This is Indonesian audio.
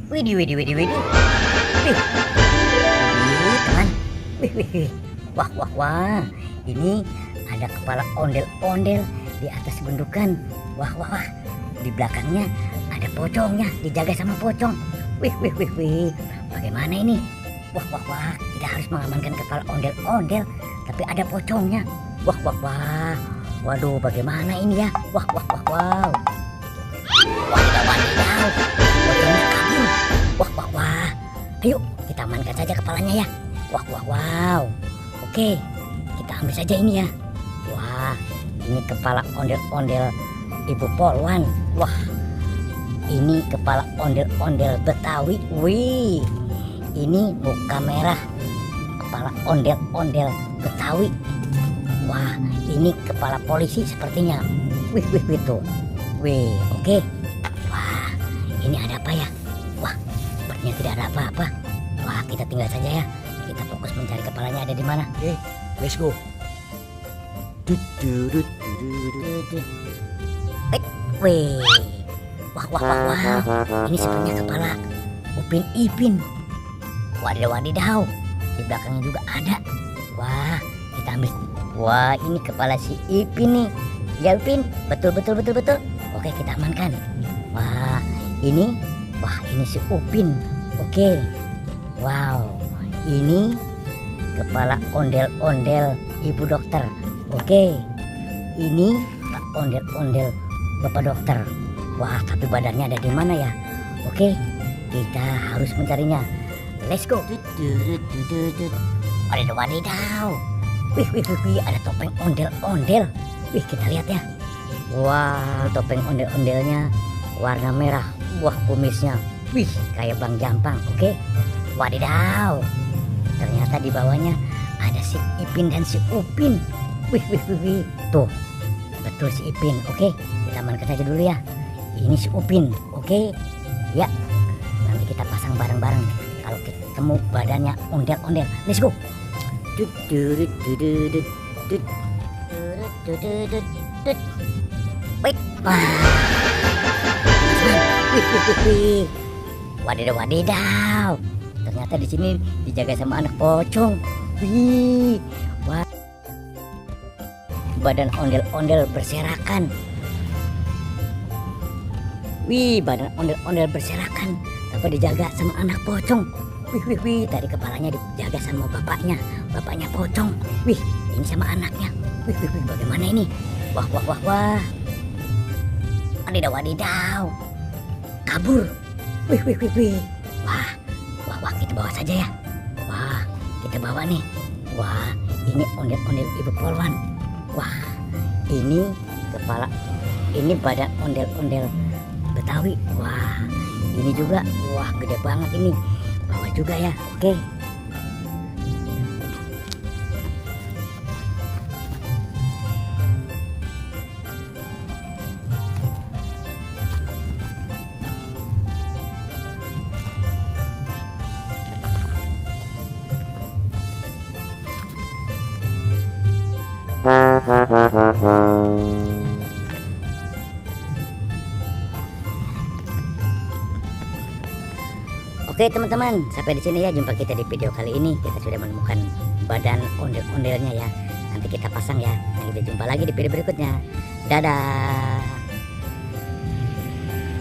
Widih, widih, widih, widih. Wih, wih, teman. Wih, wih, wih. Wah, wah, wah. Ini ada kepala ondel-ondel di atas gundukan. Wah, wah, wah. Di belakangnya ada pocongnya, dijaga sama pocong. Wih, wih, wih, wih. Bagaimana ini? Wah, wah, wah. Kita harus mengamankan kepala ondel-ondel, tapi ada pocongnya. Wah, wah, wah. Waduh, bagaimana ini ya? Wah, wah, wah, wow. Wadidaw, wadidaw. Pocongnya kabur. Wah, wah, wah. Ayo, kita amankan saja kepalanya ya. Wah, wah, wow. Oke, kita ambil saja ini ya. Wah, ini kepala ondel-ondel Ibu Polwan. Wah, ini kepala ondel-ondel Betawi. Wih, ini muka merah kepala ondel-ondel Betawi. Wah, ini kepala polisi sepertinya. Wih, wih, wih tuh. Wih, oke. Wah, ini ada apa ya? Wah, sepertinya tidak ada apa-apa. Wah, kita tinggal saja ya. Kita fokus mencari kepalanya ada di mana. Oke, let's go. Wih, wah, wah, wah, wah. Ini sepertinya kepala Upin Ipin. Wadidaw, wadidaw. Di belakangnya juga ada. Wah, kita ambil. Wah, ini kepala si Ipin nih. Ya Upin, betul, betul, betul, betul. Oke, kita amankan. Wah, ini si Upin. Oke. Wow, ini kepala ondel-ondel Ibu Dokter. Oke, ini ondel-ondel Bapak Dokter. Wah, tapi badannya ada di mana ya? Oke, kita harus mencarinya. Let's go. Wadidaw, wadidaw. Wih, wih, wih, wih, ada topeng ondel-ondel. Wih, kita lihat ya. Wah, topeng ondel-ondelnya warna merah. Wah, kumisnya. Wih, kayak Bang Jampang. Oke. Wadidaw. Ternyata di bawahnya ada si Ipin dan si Upin. Wih, wih, wih, wih. Tuh, betul si Ipin. Oke, kita amankan saja dulu ya. Ini si Upin. Oke. Ya, nanti kita pasang bareng-bareng. Kalau ketemu badannya ondel-ondel. Let's go. Baik. Wadidaw, wadidaw. Ternyata di sini dijaga sama anak pocong. Wih, wah. Badan ondel-ondel berserakan. Wih, badan ondel-ondel berserakan. Tapi dijaga sama anak pocong. Wih, wih, wih. Tadi kepalanya dijaga sama bapaknya. Bapaknya pocong. Wih, ini sama anaknya. Wih, wih, wih. Bagaimana ini? Wah, wah, wah, wah. Wadidaw, wadidaw. Kabur. Wih, wih, wih, wih. Wah, wah, wah. Kita bawa saja ya. Wah, kita bawa nih. Wah, ini ondel-ondel Ibu Polwan. Wah, ini kepala. Ini badan ondel-ondel Betawi. Wah, ini juga. Wah, gede banget ini. Bawa juga ya. Oke. Oke teman-teman, sampai di sini ya jumpa kita di video kali ini. Kita sudah menemukan badan ondel-ondelnya ya. Nanti kita pasang ya. Nah, kita jumpa lagi di video berikutnya. Dadah.